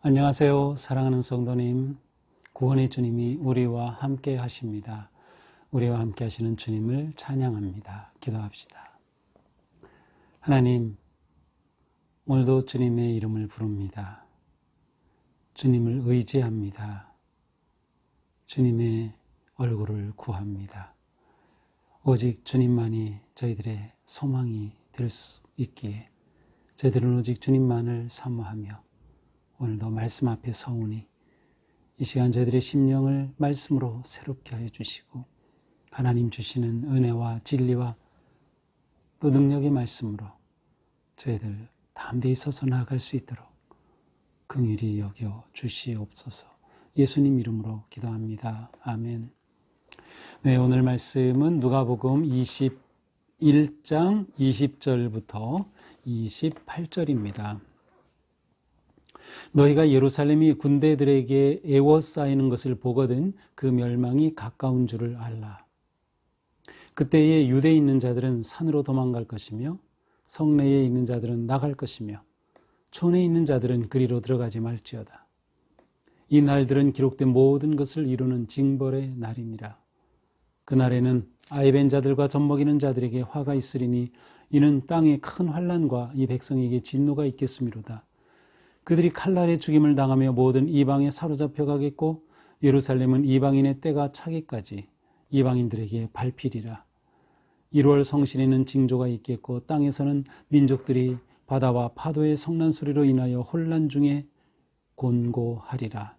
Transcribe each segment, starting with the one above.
안녕하세요. 사랑하는 성도님, 구원의 주님이 우리와 함께 하십니다. 우리와 함께 하시는 주님을 찬양합니다. 기도합시다. 하나님, 오늘도 주님의 이름을 부릅니다. 주님을 의지합니다. 주님의 얼굴을 구합니다. 오직 주님만이 저희들의 소망이 될 수 있기에 저희들은 오직 주님만을 사모하며 오늘도 말씀 앞에 서오니 이 시간 저희들의 심령을 말씀으로 새롭게 해주시고 하나님 주시는 은혜와 진리와 또 능력의 말씀으로 저희들 담대히 서서 나아갈 수 있도록 긍휼히 여겨 주시옵소서. 예수님 이름으로 기도합니다. 아멘. 네, 오늘 말씀은 누가복음 21장 20절부터 28절입니다. 너희가 예루살렘이 군대들에게 에워싸이는 것을 보거든 그 멸망이 가까운 줄을 알라. 그때에 유대에 있는 자들은 산으로 도망갈 것이며 성내에 있는 자들은 나갈 것이며 촌에 있는 자들은 그리로 들어가지 말지어다. 이 날들은 기록된 모든 것을 이루는 징벌의 날이니라. 그날에는 아이벤 자들과 젖먹이는 자들에게 화가 있으리니 이는 땅에 큰 환난과 이 백성에게 진노가 있겠음이로다. 그들이 칼날에 죽임을 당하며 모든 이방에 사로잡혀 가겠고 예루살렘은 이방인의 때가 차기까지 이방인들에게 밟히리라. 1월 성신에는 징조가 있겠고 땅에서는 민족들이 바다와 파도의 성난 소리로 인하여 혼란 중에 곤고하리라.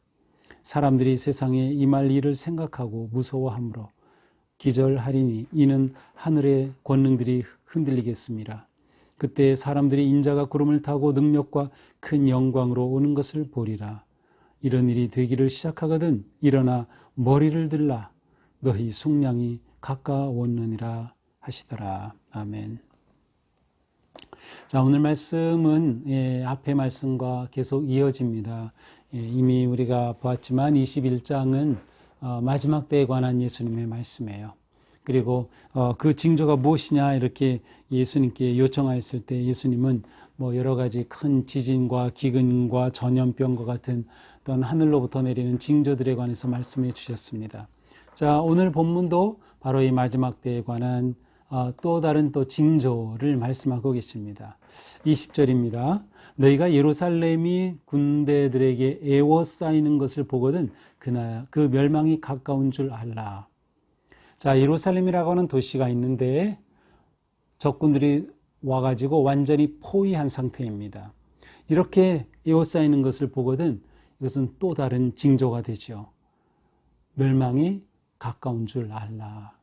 사람들이 세상에 임할 일을 생각하고 무서워하므로 기절하리니 이는 하늘의 권능들이 흔들리겠습니다. 그때 사람들이 인자가 구름을 타고 능력과 큰 영광으로 오는 것을 보리라. 이런 일이 되기를 시작하거든 일어나 머리를 들라. 너희 속량이 가까웠느니라 하시더라. 아멘. 자, 오늘 말씀은 앞의 말씀과 계속 이어집니다. 이미 우리가 보았지만 21장은 마지막 때에 관한 예수님의 말씀이에요. 그리고 그 징조가 무엇이냐 이렇게 예수님께 요청하였을 때 예수님은 뭐 여러 가지 큰 지진과 기근과 전염병과 같은 또한 하늘로부터 내리는 징조들에 관해서 말씀해 주셨습니다. 자, 오늘 본문도 바로 이 마지막 때에 관한 또 다른 또 징조를 말씀하고 계십니다. 20절입니다. 너희가 예루살렘이 군대들에게 에워싸이는 것을 보거든 그날 그 멸망이 가까운 줄 알라. 자, 예루살렘이라고 하는 도시가 있는데 적군들이 와가지고 완전히 포위한 상태입니다. 이렇게 에워싸이는 것을 보거든 이것은 또 다른 징조가 되죠. 멸망이 가까운 줄 알라.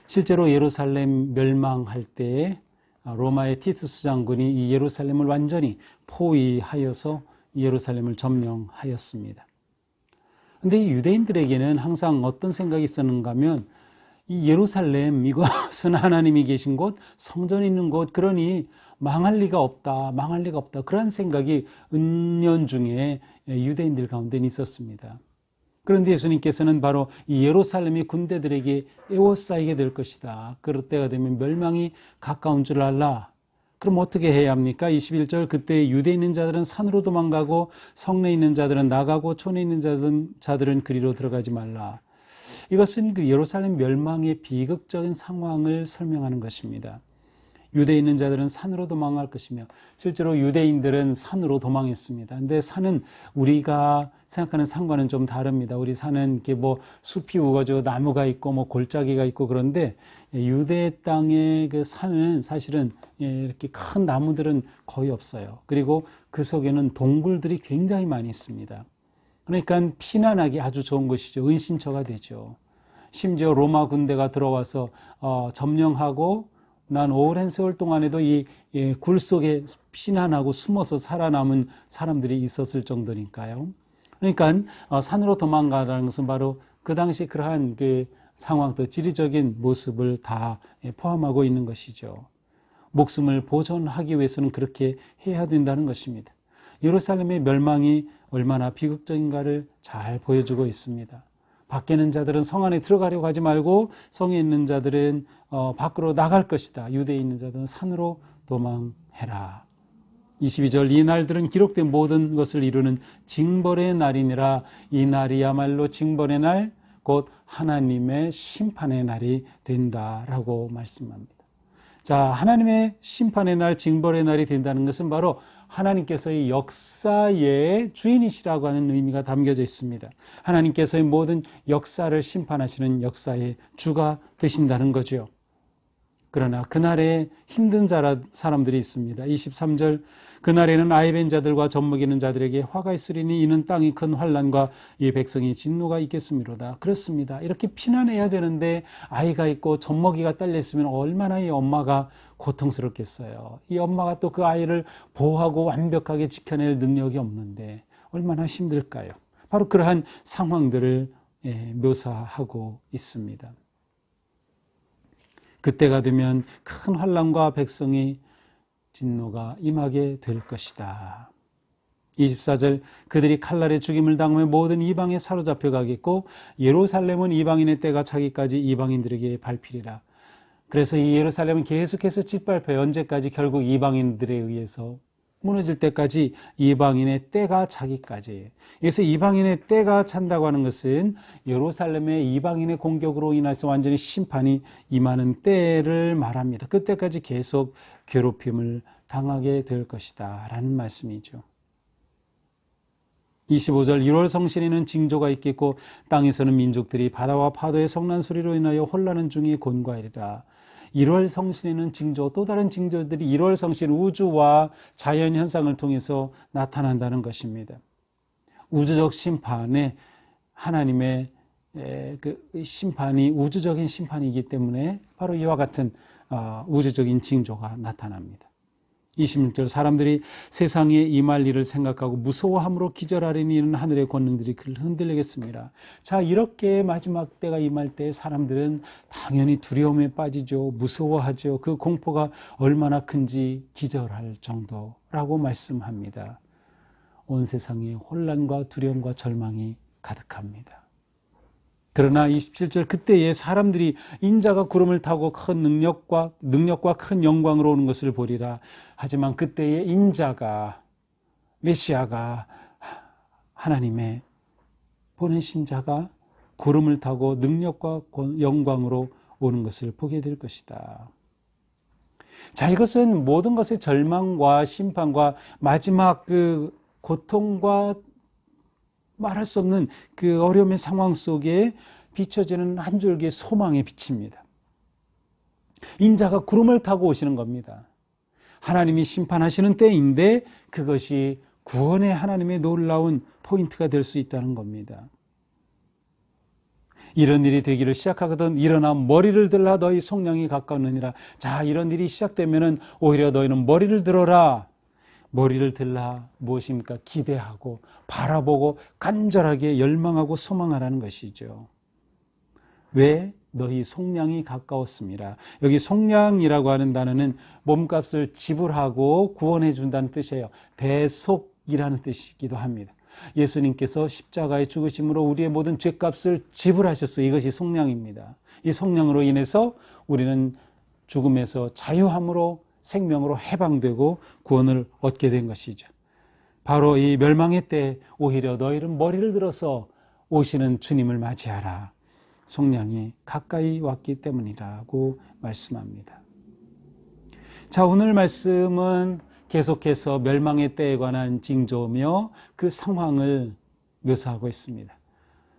실제로 예루살렘 멸망할 때에 로마의 티투스 장군이 이 예루살렘을 완전히 포위하여서 예루살렘을 점령하였습니다. 근데 이 유대인들에게는 항상 어떤 생각이 있었는가 하면 이 예루살렘 이것은 하나님이 계신 곳, 성전이 있는 곳, 그러니 망할 리가 없다. 그런 생각이 은연중에 유대인들 가운데 있었습니다. 그런데 예수님께서는 바로 이 예루살렘이 군대들에게 에워싸이게 될 것이다. 그럴 때가 되면 멸망이 가까운 줄 알라. 그럼 어떻게 해야 합니까? 21절 그때 유대에 있는 자들은 산으로 도망가고 성내에 있는 자들은 나가고 촌에 있는 자들은 그리로 들어가지 말라. 이것은 그 예루살렘 멸망의 비극적인 상황을 설명하는 것입니다. 유대에 있는 자들은 산으로 도망할 것이며 실제로 유대인들은 산으로 도망했습니다. 근데 산은 우리가 생각하는 산과는 좀 다릅니다. 우리 산은 이렇게 뭐 숲이 우거지고 나무가 있고 뭐 골짜기가 있고 그런데 유대 땅의 그 산은 사실은 이렇게 큰 나무들은 거의 없어요. 그리고 그 속에는 동굴들이 굉장히 많이 있습니다. 그러니까 피난하기 아주 좋은 것이죠. 은신처가 되죠. 심지어 로마 군대가 들어와서 점령하고 난 오랜 세월 동안에도 이 굴 속에 피난하고 숨어서 살아남은 사람들이 있었을 정도니까요. 그러니까 산으로 도망가라는 것은 바로 그 당시 그러한 그 상황도 지리적인 모습을 다 포함하고 있는 것이죠. 목숨을 보존하기 위해서는 그렇게 해야 된다는 것입니다. 예루살렘의 멸망이 얼마나 비극적인가를 잘 보여주고 있습니다. 밖에 있는 자들은 성 안에 들어가려고 하지 말고 성에 있는 자들은 밖으로 나갈 것이다. 유대에 있는 자들은 산으로 도망해라. 22절 이 날들은 기록된 모든 것을 이루는 징벌의 날이니라. 이 날이야말로 징벌의 날, 곧 하나님의 심판의 날이 된다라고 말씀합니다. 자, 하나님의 심판의 날, 징벌의 날이 된다는 것은 바로 하나님께서의 역사의 주인이시라고 하는 의미가 담겨져 있습니다. 하나님께서의 모든 역사를 심판하시는 역사의 주가 되신다는 거죠. 그러나 그날에 힘든 사람들이 있습니다. 23절 그날에는 아이 벤 자들과 젖먹이는 자들에게 화가 있으리니 이는 땅이 큰 환난과 이 백성이 진노가 있겠음이로다. 그렇습니다. 이렇게 피난해야 되는데 아이가 있고 젖먹이가 딸려있으면 얼마나 이 엄마가 고통스럽겠어요. 이 엄마가 또 그 아이를 보호하고 완벽하게 지켜낼 능력이 없는데 얼마나 힘들까요? 바로 그러한 상황들을 묘사하고 있습니다. 그때가 되면 큰 환난과 백성의 진노가 임하게 될 것이다. 24절 그들이 칼날에 죽임을 당하며 모든 이방에 사로잡혀 가겠고 예루살렘은 이방인의 때가 차기까지 이방인들에게 밟히리라. 그래서 이 예루살렘은 계속해서 짓밟혀요. 언제까지? 결국 이방인들에 의해서 무너질 때까지 이방인의 때가 차기까지. 그래서 이방인의 때가 찬다고 하는 것은 예루살렘의 이방인의 공격으로 인해서 완전히 심판이 임하는 때를 말합니다. 그때까지 계속 괴롭힘을 당하게 될 것이다 라는 말씀이죠. 25절 1월 성신에는 징조가 있겠고 땅에서는 민족들이 바다와 파도의 성난 소리로 인하여 혼란한 중에 곤과이리라. 1월 성신에는 징조, 또 다른 징조들이 1월 성신 우주와 자연 현상을 통해서 나타난다는 것입니다. 우주적 심판에 하나님의 그 심판이 우주적인 심판이기 때문에 바로 이와 같은 우주적인 징조가 나타납니다. 26절 사람들이 세상에 임할 일을 생각하고 무서워함으로 기절하려니 이는 하늘의 권능들이 그를 흔들리겠습니다. 자, 이렇게 마지막 때가 임할 때 사람들은 당연히 두려움에 빠지죠. 무서워하죠. 그 공포가 얼마나 큰지 기절할 정도라고 말씀합니다. 온 세상에 혼란과 두려움과 절망이 가득합니다. 그러나 27절 그때에 사람들이 인자가 구름을 타고 큰 능력과 큰 영광으로 오는 것을 보리라. 하지만 그때에 인자가 메시아가 하나님의 보내신 자가 구름을 타고 능력과 영광으로 오는 것을 보게 될 것이다. 자, 이것은 모든 것의 절망과 심판과 마지막 그 고통과 말할 수 없는 그 어려움의 상황 속에 비춰지는 한 줄기의 소망의 빛입니다. 인자가 구름을 타고 오시는 겁니다. 하나님이 심판하시는 때인데 그것이 구원의 하나님의 놀라운 포인트가 될 수 있다는 겁니다. 이런 일이 되기를 시작하거든 일어나 머리를 들라 너희 속량이 가까웠느니라. 자, 이런 일이 시작되면은 오히려 너희는 머리를 들어라. 머리를 들라 무엇입니까? 기대하고 바라보고 간절하게 열망하고 소망하라는 것이죠. 왜? 너희 속량이 가까웠습니다. 여기 속량이라고 하는 단어는 몸값을 지불하고 구원해 준다는 뜻이에요. 대속이라는 뜻이기도 합니다. 예수님께서 십자가의 죽으심으로 우리의 모든 죄값을 지불하셨어요. 이것이 속량입니다. 이 속량으로 인해서 우리는 죽음에서 자유함으로 생명으로 해방되고 구원을 얻게 된 것이죠. 바로 이 멸망의 때 오히려 너희는 머리를 들어서 오시는 주님을 맞이하라. 속량이 가까이 왔기 때문이라고 말씀합니다. 자, 오늘 말씀은 계속해서 멸망의 때에 관한 징조며 그 상황을 묘사하고 있습니다.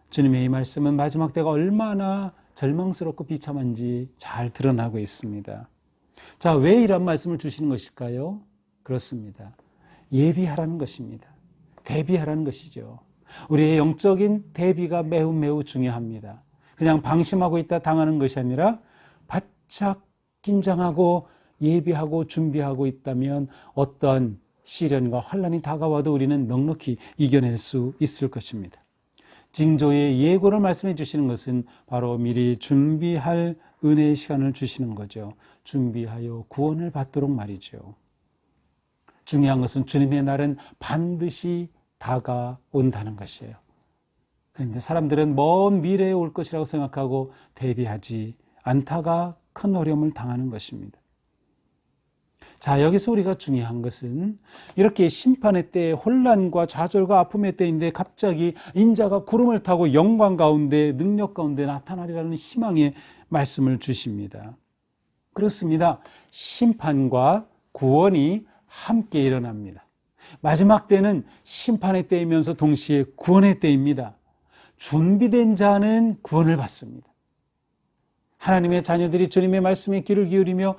주님의 이 말씀은 마지막 때가 얼마나 절망스럽고 비참한지 잘 드러나고 있습니다. 자, 왜 이런 말씀을 주시는 것일까요? 그렇습니다. 예비하라는 것입니다. 대비하라는 것이죠. 우리의 영적인 대비가 매우 중요합니다. 그냥 방심하고 있다 당하는 것이 아니라 바짝 긴장하고 예비하고 준비하고 있다면 어떠한 시련과 환난이 다가와도 우리는 넉넉히 이겨낼 수 있을 것입니다. 징조의 예고를 말씀해 주시는 것은 바로 미리 준비할 은혜의 시간을 주시는 거죠. 준비하여 구원을 받도록 말이죠. 중요한 것은 주님의 날은 반드시 다가온다는 것이에요. 그런데 사람들은 먼 미래에 올 것이라고 생각하고 대비하지 않다가 큰 어려움을 당하는 것입니다. 자, 여기서 우리가 중요한 것은 이렇게 심판의 때, 혼란과 좌절과 아픔의 때인데 갑자기 인자가 구름을 타고 영광 가운데, 능력 가운데 나타나리라는 희망의 말씀을 주십니다. 그렇습니다. 심판과 구원이 함께 일어납니다. 마지막 때는 심판의 때이면서 동시에 구원의 때입니다. 준비된 자는 구원을 받습니다. 하나님의 자녀들이 주님의 말씀에 귀를 기울이며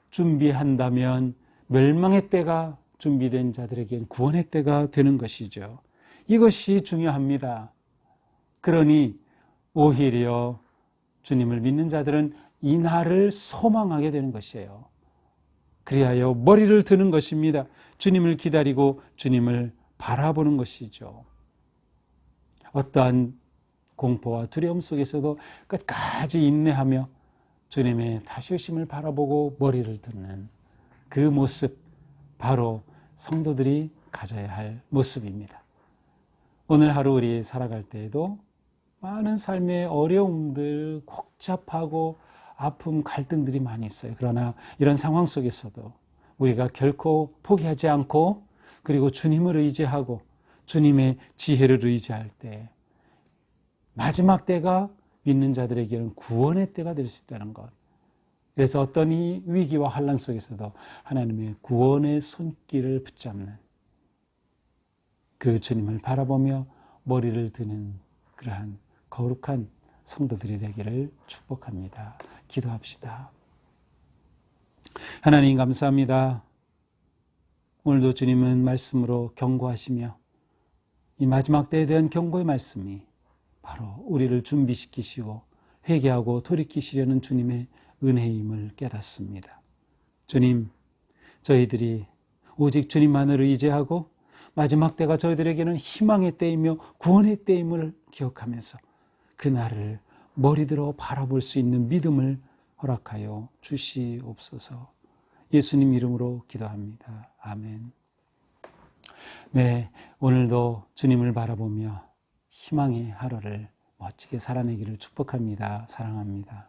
준비한다면 멸망의 때가 준비된 자들에겐 구원의 때가 되는 것이죠. 이것이 중요합니다. 그러니 오히려 주님을 믿는 자들은 이 날을 소망하게 되는 것이에요. 그리하여 머리를 드는 것입니다. 주님을 기다리고 주님을 바라보는 것이죠. 어떠한 공포와 두려움 속에서도 끝까지 인내하며 주님의 다시 오심을 바라보고 머리를 듣는 그 모습, 바로 성도들이 가져야 할 모습입니다. 오늘 하루 우리 살아갈 때에도 많은 삶의 어려움들, 복잡하고 아픔, 갈등들이 많이 있어요. 그러나 이런 상황 속에서도 우리가 결코 포기하지 않고 그리고 주님을 의지하고 주님의 지혜를 의지할 때 마지막 때가 믿는 자들에게는 구원의 때가 될 수 있다는 것. 그래서 어떤 이 위기와 환난 속에서도 하나님의 구원의 손길을 붙잡는 그 주님을 바라보며 머리를 드는 그러한 거룩한 성도들이 되기를 축복합니다. 기도합시다. 하나님 감사합니다. 오늘도 주님은 말씀으로 경고하시며 이 마지막 때에 대한 경고의 말씀이 바로 우리를 준비시키시고 회개하고 돌이키시려는 주님의 은혜임을 깨닫습니다. 주님, 저희들이 오직 주님만을 의지하고 마지막 때가 저희들에게는 희망의 때이며 구원의 때임을 기억하면서 그날을 머리들어 바라볼 수 있는 믿음을 허락하여 주시옵소서. 예수님 이름으로 기도합니다. 아멘. 네, 오늘도 주님을 바라보며 희망의 하루를 멋지게 살아내기를 축복합니다. 사랑합니다.